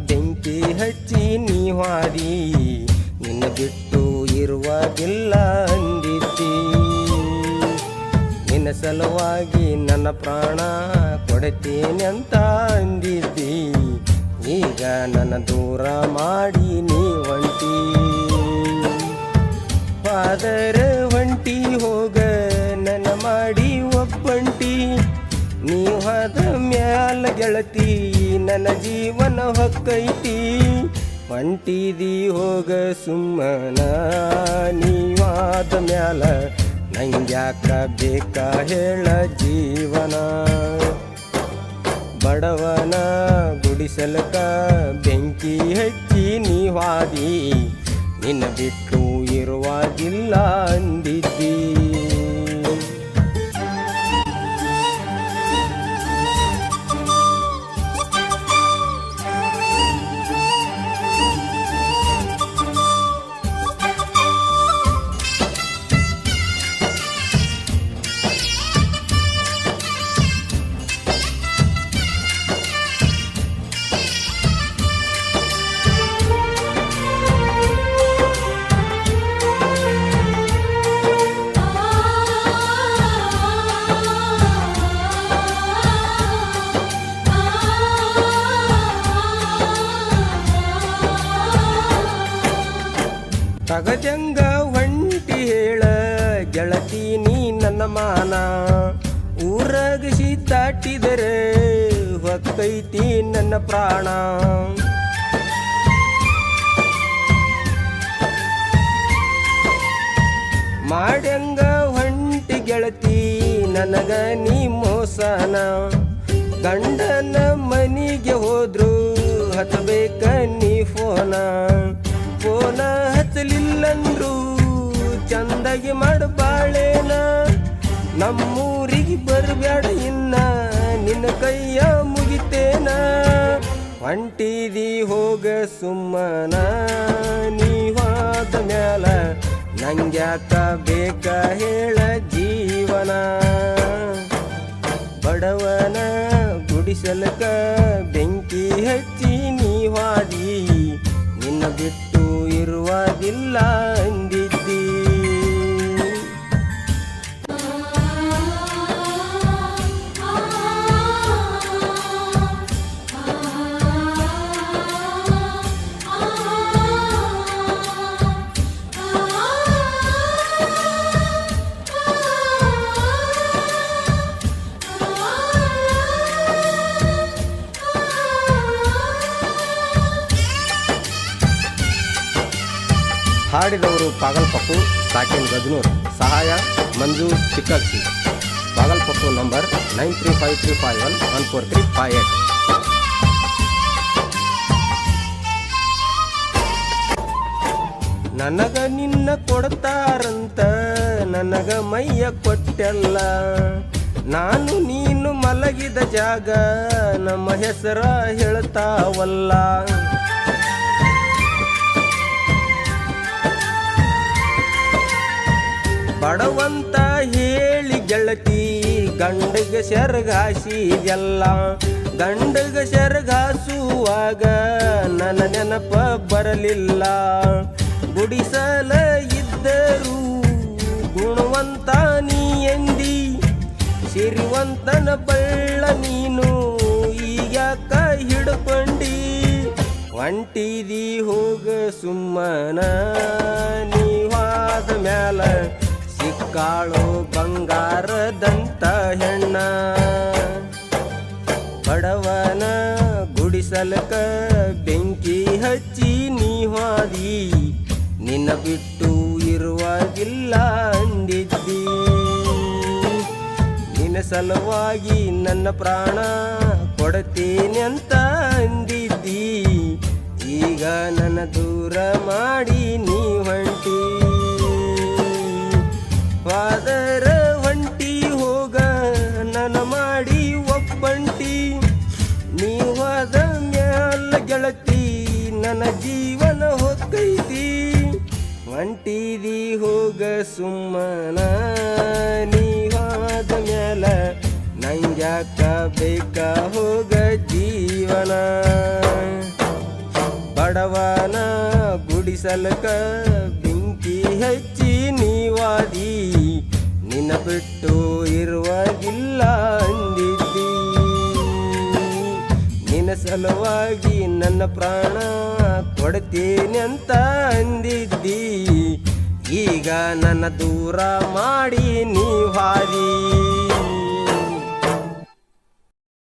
ಬೆಂಕಿ ಹಚ್ಚಿ ನೀ ಹಾದಿ ನಿನ್ನ ಬಿಟ್ಟು ಇರುವಾಗಿಲ್ಲ ಅಂದಿದ್ದಿ. ನಿನ್ನ ಸಲುವಾಗಿ ನನ್ನ ಪ್ರಾಣ ಕೊಡುತ್ತೇನೆ ಅಂತ ಅಂದಿದ್ದಿ. ಈಗ ನನ್ನ ದೂರ ಮಾಡಿ ನೀ ಹೊಂಟಿ. ಫಾದರ ಹೊಂಟಿ ಹೋಗ ನನ್ನ ಮಾಡಿ ಒಬ್ಬಂಟಿ. ನೀವು ಹೋದ ಮ್ಯಾಲ ಗೆಳತಿ ನನ್ನ ಜೀವನ ಹೊಕ್ಕೈತಿ. ಹೊಂಟಿದಿ ಹೋಗ ಸುಮ್ಮನ ನೀವಾದ ಮ್ಯಾಲ ನಂಗ್ಯಾಕ ಬೇಕಾ ಹೇಳ ಜೀವನ. ಬಡವನ ಗುಡಿಸಲಕ ಬೆಂಕಿ ಹಚ್ಚಿ ನೀ ಹಾದಿ ನಿನ್ನ ಬಿಟ್ಟು ಇರುವಾಗಿಲ್ಲ ಅಂದಿದ್ದಿ. ತಗಜಂಗ ಹೊಂಟಿ ಹೇಳ ಗೆಳತಿ ನೀ ನನ್ನ ಮಾನ. ಊರಗಸಿ ತಾಟಿದರೆ ಹೊಕ್ಕೈತಿ ನನ್ನ ಪ್ರಾಣ. ಮಾಡ್ಯಂಗ ಹೊಂಟಿ ಗೆಳತಿ ನನಗ ನೀ ಮೋಸನ. ಗಂಡನ ಮನಿಗೆ ಹೋದ್ರು ಹತ್ತಬೇಕ ನೀ ಫೋನ. ಫೋನ ಹಚ್ಚಲಿಲ್ಲಂದ್ರು ಚಂದಾಗಿ ಮಾಡಬಾಳೇನ. ನಮ್ಮೂರಿಗೆ ಬರಬೇಡ ಇನ್ನ ನಿನ್ನ ಕೈಯ ಮುಗಿತೇನ. ಹೊಂಟಿದಿ ಹೋಗ ಸುಮ್ಮನ ನೀವಾದ ಮ್ಯಾಲ ನಂಗ್ಯಾಕ ಬೇಕಾ ಹೇಳ ಜೀವನ. ಬಡವನ ಗುಡಿಸಲಕ ಬೆಂಕಿ ಹಚ್ಚಿ ನೀ ಹಾದಿ ನಿನ್ನ ಬಿಟ್ಟು ಇರುವಾಗಿಲ್ಲ ಅಂದಿದ್ದಿ. ಹಾಡಿದವರು ಪಾಗಲ್ಪಪ್ಪು ಸಾಕಿನ್ ಗಜನೂರ್. ಸಹಾಯ ಮಂಜು ಚಿಕ್ಕಕ್ಷಿ. ಪಾಗಲ್ಪಪ್ಪು ನಂಬರ್ 935351143558. ನನಗ ನಿನ್ನ ಕೊಡ್ತಾರಂತ ನನಗ ಮೈಯ ಕೊಟ್ಟೆಲ್ಲ. ನಾನು ನೀನು ಮಲಗಿದ ಜಾಗ ನಮ್ಮ ಹೆಸರ ಹೇಳ್ತಾವಲ್ಲ. ಬಡವಂತ ಹೇಳಿ ಗೆಳತಿ ಗಂಡಗ ಸೆರಗಾಸಿಗೆಲ್ಲ. ಗಂಡಗ ಸೆರಗಾಸುವಾಗ ನನ್ನ ನೆನಪ ಬರಲಿಲ್ಲ. ಗುಡಿಸಲ ಇದ್ದರೂ ಗುಣವಂತ ನೀ ಎಂದಿ. ಸಿರಿವಂತನ ಬಳ್ಳ ನೀನು ಈಗ್ಯಾಕ ಹಿಡ್ಕೊಂಡಿ. ಹೊಂಟಿದಿ ಹೋಗ ಸುಮ್ಮನ ನೀವಾದ ಮ್ಯಾಲ ಸಿಕ್ಕಾಳೋ ಬಂಗಾರದಂತ ಹೆಣ್ಣ. ಬಡವನ ಗುಡಿಸಲಕ ಬೆಂಕಿ ಹಚ್ಚಿ ನೀ ಹಾದಿ ನಿನ್ನ ಬಿಟ್ಟು ಇರುವಾಗಿಲ್ಲ ಅಂದಿದ್ದಿ. ನಿನ್ನ ಸಲುವಾಗಿ ನನ್ನ ಪ್ರಾಣ ಕೊಡುತ್ತೇನೆ ಅಂತ ಅಂದಿದ್ದಿ. ಈಗ ನನ್ನ ದೂರ ಮಾಡಿ ನೀ ಹೊಂಟಿ. ಫಾದರ ಹೊಂಟಿ ಹೋಗ ನನ್ನ ಮಾಡಿ ಒಬ್ಬಂಟಿ. ನೀವಾದ ಮ್ಯಾಲ ಗೆಳತಿ ನನ್ನ ಜೀವನ ಹೊಕ್ಕೈತಿ. ಹೊಂಟಿದಿ ಹೋಗ ಸುಮ್ಮನ ನೀವಾದ ಮ್ಯಾಲ ನಂಗ್ಯಾಕ ಬೇಕಾ ಹೋಗ ಜೀವನ. ಸಲಕ ಬೆಂಕಿ ಹಚ್ಚಿ ನೀವಾದಿ ನಿನ್ನ ಬಿಟ್ಟು ಇರುವಾಗಿಲ್ಲ ಅಂದಿದ್ದಿ. ನಿನ್ನ ಸಲುವಾಗಿ ನನ್ನ ಪ್ರಾಣ ಕೊಡ್ತೇನೆ ಅಂತ ಅಂದಿದ್ದಿ. ಈಗ ನನ್ನ ದೂರ ಮಾಡಿ ನೀವಾದಿ.